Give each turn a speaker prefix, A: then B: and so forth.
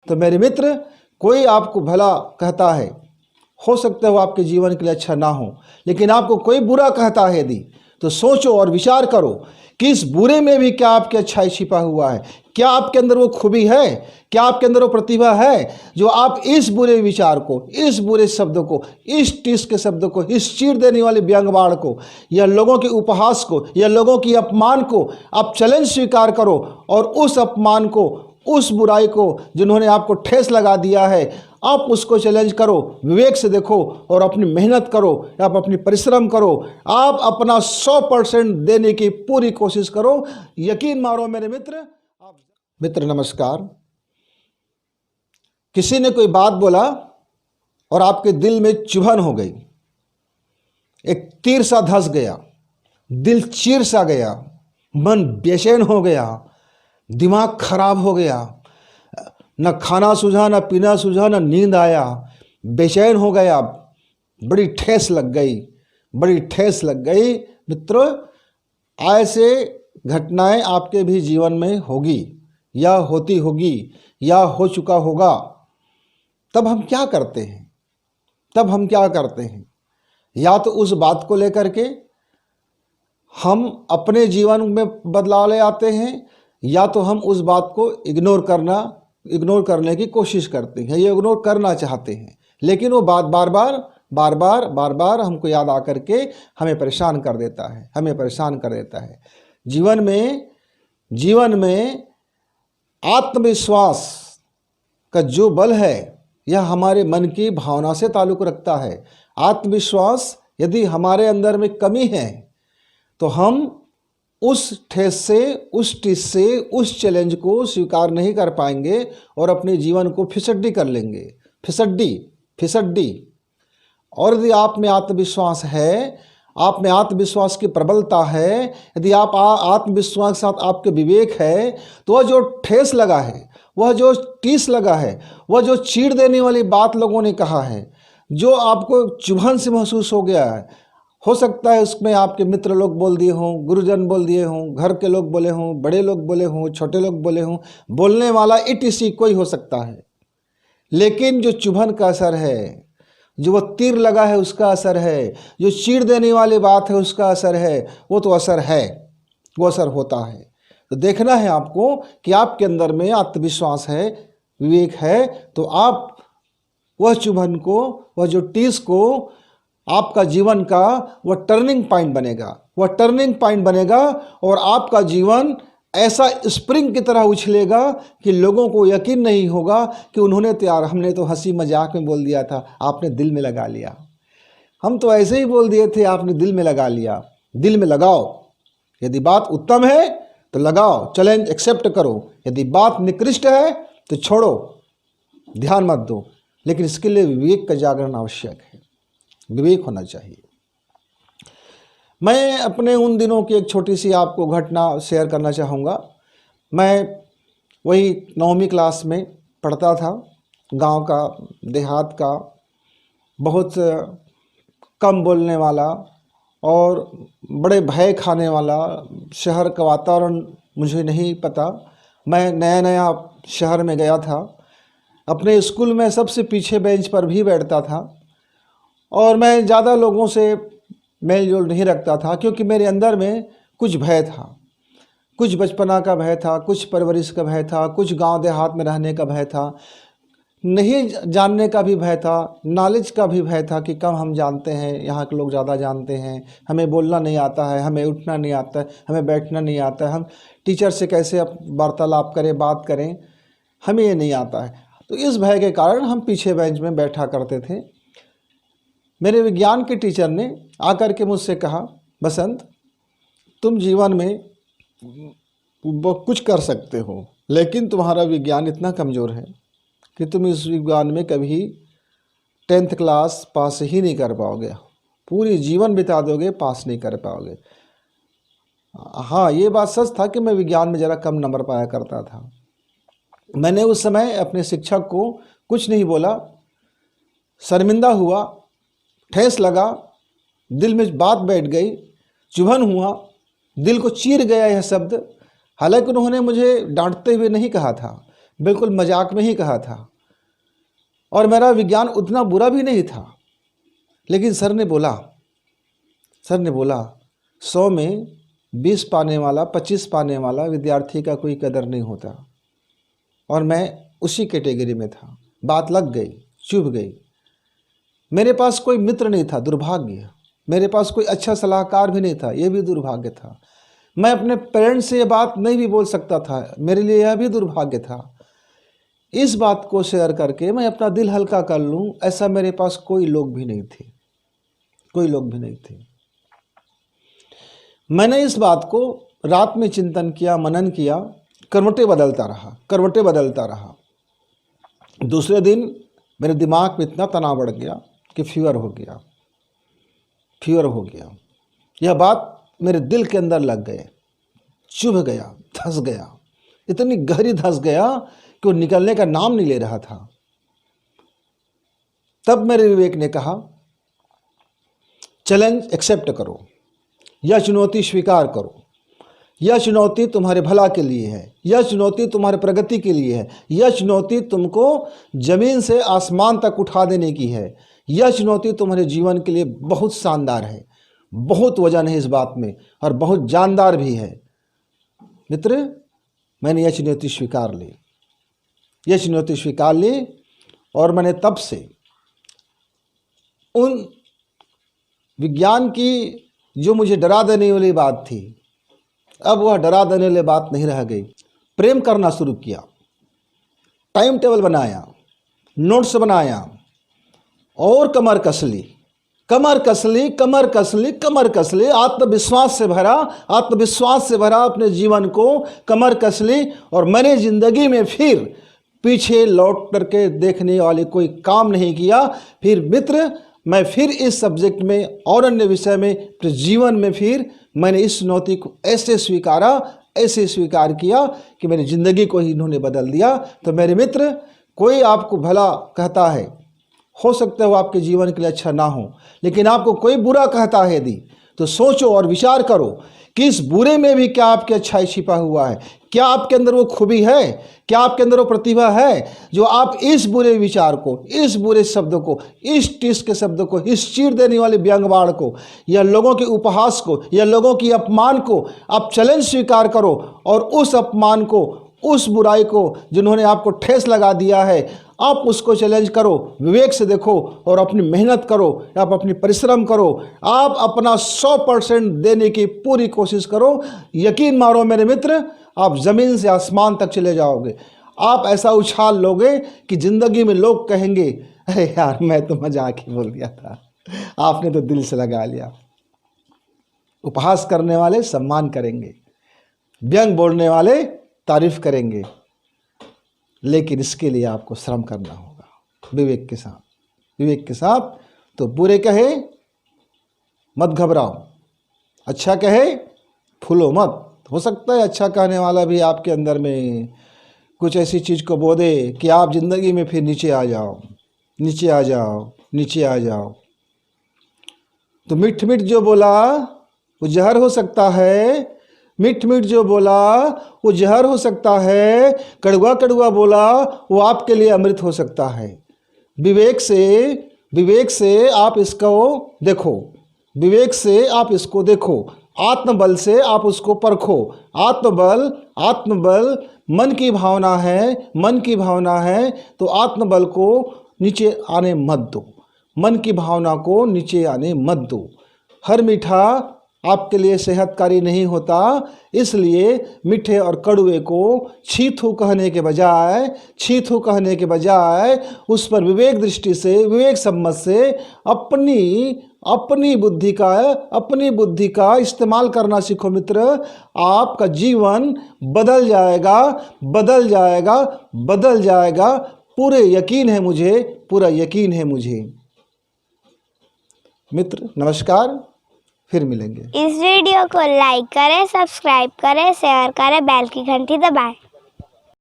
A: तो मेरे मित्र, कोई आपको भला कहता है, हो सकता है वो आपके जीवन के लिए अच्छा ना हो, लेकिन आपको कोई बुरा कहता है यदि, तो सोचो और विचार करो कि इस बुरे में भी क्या आपकी अच्छाई छिपा हुआ है। क्या आपके अंदर वो खूबी है, क्या आपके अंदर वो प्रतिभा है जो आप इस बुरे विचार को, इस बुरे शब्द को, इस टीस के शब्द को, इस चीर देने वाले व्यंग्यवाड़ को, या लोगों के उपहास को, या लोगों की अपमान को आप चैलेंज स्वीकार करो, और उस अपमान को, उस बुराई को जिन्होंने आपको ठेस लगा दिया है, आप उसको चैलेंज करो, विवेक से देखो और अपनी मेहनत करो, आप अपनी परिश्रम करो, आप अपना 100% देने की पूरी कोशिश करो। यकीन मारो मेरे मित्र। मित्र नमस्कार। किसी ने कोई बात बोला और आपके दिल में चुभन हो गई, एक तीर सा धंस गया, दिल चीर सा गया, मन बेचैन हो गया, दिमाग खराब हो गया, न खाना सूझा, न पीना सूझा, न नींद आया, बेचैन हो गया, बड़ी ठेस लग गई, बड़ी ठेस लग गई। मित्रों, ऐसे घटनाएं आपके भी जीवन में होगी, या होती होगी, या हो चुका होगा। तब हम क्या करते हैं? तब हम क्या करते हैं? या तो उस बात को लेकर के हम अपने जीवन में बदलाव ले आते हैं, या तो हम उस बात को इग्नोर करने की कोशिश करते हैं, या इग्नोर करना चाहते हैं, लेकिन वो बात बार बार हमको याद आकर के हमें परेशान कर देता है, हमें परेशान कर देता है। जीवन में आत्मविश्वास का जो बल है, यह हमारे मन की भावना से ताल्लुक़ रखता है। आत्मविश्वास यदि हमारे अंदर में कमी है, तो हम उस ठेस से, उस टिस से, उस चैलेंज को स्वीकार नहीं कर पाएंगे और अपने जीवन को फिसड्डी कर लेंगे, फिसड्डी। और यदि आप में आत्मविश्वास है, आप में आत्मविश्वास की प्रबलता है, यदि आप आत्मविश्वास के साथ आपके विवेक है, तो वह जो ठेस लगा है, वह जो टीस लगा है, वह जो चीड़ देने वाली बात लोगों ने कहा है, जो आपको चुभन से महसूस हो गया है, हो सकता है उसमें आपके मित्र लोग बोल दिए हों, गुरुजन बोल दिए हों, घर के लोग बोले हों, बड़े लोग बोले हों, छोटे लोग बोले हों, बोलने वाला इटीसी कोई हो सकता है, लेकिन जो चुभन का असर है, जो वो तीर लगा है उसका असर है, जो चीड़ देने वाली बात है उसका असर है, वो तो असर है, वो असर होता है। तो देखना है आपको कि आपके अंदर में आत्मविश्वास है, विवेक है, तो आप वह चुभन को, वह जो टीस को, आपका जीवन का वह टर्निंग पॉइंट बनेगा, वह टर्निंग पॉइंट बनेगा, और आपका जीवन ऐसा स्प्रिंग की तरह उछलेगा कि लोगों को यकीन नहीं होगा कि हमने तो हंसी मजाक में बोल दिया था, आपने दिल में लगा लिया। हम तो ऐसे ही बोल दिए थे, आपने दिल में लगा लिया। दिल में लगाओ, यदि बात उत्तम है तो लगाओ, चैलेंज एक्सेप्ट करो। यदि बात निकृष्ट है तो छोड़ो, ध्यान मत दो। लेकिन इसके लिए विवेक का जागरण आवश्यक है, विवेक होना चाहिए। मैं अपने उन दिनों की एक छोटी सी आपको घटना शेयर करना चाहूँगा। मैं वही 9वीं क्लास में पढ़ता था, गांव का, देहात का, बहुत कम बोलने वाला और बड़े भय खाने वाला। शहर का वातावरण मुझे नहीं पता, मैं नया नया शहर में गया था। अपने स्कूल में सबसे पीछे बेंच पर भी बैठता था, और मैं ज़्यादा लोगों से मेल जोल नहीं रखता था, क्योंकि मेरे अंदर में कुछ भय था, कुछ बचपना का भय था, कुछ परवरिश का भय था, कुछ गांव देहात में रहने का भय था, नहीं जानने का भी भय था, नॉलेज का भी भय था कि कम हम जानते हैं, यहाँ के लोग ज़्यादा जानते हैं, हमें बोलना नहीं आता है, हमें उठना नहीं आता है, हमें बैठना नहीं आता है, हम टीचर से कैसे वार्तालाप करें, बात करें, हमें ये नहीं आता है। तो इस भय के कारण हम पीछे बेंच में बैठा करते थे। मेरे विज्ञान के टीचर ने आकर के मुझसे कहा, बसंत, तुम जीवन में कुछ कर सकते हो, लेकिन तुम्हारा विज्ञान इतना कमज़ोर है कि तुम इस विज्ञान में कभी 10th क्लास पास ही नहीं कर पाओगे, पूरी जीवन बिता दोगे, पास नहीं कर पाओगे। हाँ, ये बात सच था कि मैं विज्ञान में ज़रा कम नंबर पाया करता था। मैंने उस समय अपने शिक्षक को कुछ नहीं बोला, शर्मिंदा हुआ, ठेस लगा, दिल में बात बैठ गई, चुभन हुआ, दिल को चीर गया यह शब्द। हालांकि उन्होंने मुझे डांटते हुए नहीं कहा था, बिल्कुल मजाक में ही कहा था, और मेरा विज्ञान उतना बुरा भी नहीं था। लेकिन सर ने बोला 100 में 20 पाने वाला, 25 पाने वाला विद्यार्थी का कोई कदर नहीं होता, और मैं उसी कैटेगरी में था। बात लग गई, चुभ गई। मेरे पास कोई मित्र नहीं था, दुर्भाग्य। मेरे पास कोई अच्छा सलाहकार भी नहीं था, ये भी दुर्भाग्य था। मैं अपने पेरेंट्स से ये बात नहीं भी बोल सकता था, मेरे लिए यह भी दुर्भाग्य था। इस बात को शेयर करके मैं अपना दिल हल्का कर लूं, ऐसा मेरे पास कोई लोग भी नहीं थे, कोई लोग भी नहीं थे। मैंने इस बात को रात में चिंतन किया, मनन किया, करवटें बदलता रहा। दूसरे दिन मेरे दिमाग में इतना तनाव बढ़ गया कि फीवर हो गया। यह बात मेरे दिल के अंदर लग गए, चुभ गया, धंस गया, इतनी गहरी धंस गया कि वो निकलने का नाम नहीं ले रहा था। तब मेरे विवेक ने कहा, चैलेंज एक्सेप्ट करो, यह चुनौती स्वीकार करो। यह चुनौती तुम्हारे भला के लिए है, यह चुनौती तुम्हारे प्रगति के लिए है, यह चुनौती तुमको जमीन से आसमान तक उठा देने की है। यह चुनौती तुम्हारे जीवन के लिए बहुत शानदार है, बहुत वजन है इस बात में, और बहुत जानदार भी है। मित्र, मैंने यह चुनौती स्वीकार ली, और मैंने तब से उन विज्ञान की जो मुझे डरा देने वाली बात थी, अब वह डरा देने वाली बात नहीं रह गई। प्रेम करना शुरू किया, टाइम टेबल बनाया, नोट्स बनाया, और कमर कसली, आत्मविश्वास से भरा अपने जीवन को कमर कसली। और मैंने ज़िंदगी में फिर पीछे लौट करके देखने वाले कोई काम नहीं किया। फिर मित्र, मैं फिर इस सब्जेक्ट में और अन्य विषय में, फिर जीवन में फिर मैंने इस चुनौती को ऐसे स्वीकार किया कि मेरी ज़िंदगी को ही इन्होंने बदल दिया। तो मेरे मित्र, कोई आपको भला कहता है, हो सकता है वो आपके जीवन के लिए अच्छा ना हो, लेकिन आपको कोई बुरा कहता है यदि, तो सोचो और विचार करो कि इस बुरे में भी क्या आपकी अच्छाई छिपा हुआ है, क्या आपके अंदर वो खूबी है, क्या आपके अंदर वो प्रतिभा है जो आप इस बुरे विचार को, इस बुरे शब्द को, इस टिस के शब्द को, इस चीर देने वाले व्यंग्यवाड़ को, या लोगों के उपहास को, या लोगों की अपमान को आप चैलेंज स्वीकार करो, और उस अपमान को, उस बुराई को जिन्होंने आपको ठेस लगा दिया है, आप उसको चैलेंज करो, विवेक से देखो, और अपनी मेहनत करो, आप अपनी परिश्रम करो, आप अपना 100% देने की पूरी कोशिश करो। यकीन मारो मेरे मित्र, आप ज़मीन से आसमान तक चले जाओगे। आप ऐसा उछाल लोगे कि ज़िंदगी में लोग कहेंगे, अरे यार, मैं तो मजाक ही बोल दिया था, आपने तो दिल से लगा लिया। उपहास करने वाले सम्मान करेंगे, व्यंग बोलने वाले तारीफ करेंगे, लेकिन इसके लिए आपको श्रम करना होगा विवेक के साथ। तो बुरे कहे मत घबराओ, अच्छा कहे फूलो मत। हो सकता है अच्छा कहने वाला भी आपके अंदर में कुछ ऐसी चीज़ को बो दे कि आप ज़िंदगी में फिर नीचे आ जाओ। तो मिठ जो बोला वो जहर हो सकता है, जो बोला वो जहर हो सकता है, कड़वा बोला वो आपके लिए अमृत हो सकता है। विवेक से आप इसको देखो, आत्मबल से आप उसको परखो। आत्मबल मन की भावना है, तो आत्मबल को नीचे आने मत दो, मन की भावना को नीचे आने मत दो। हर मीठा आपके लिए सेहतकारी नहीं होता, इसलिए मीठे और कड़वे को छी-थू कहने के बजाय उस पर विवेक दृष्टि से, विवेक सम्मत से अपनी बुद्धि का इस्तेमाल करना सीखो मित्र। आपका जीवन बदल जाएगा। पूरा यकीन है मुझे। मित्र नमस्कार, फिर मिलेंगे।
B: इस वीडियो को लाइक करें, सब्सक्राइब करें, शेयर करें, बेल की घंटी दबाएं।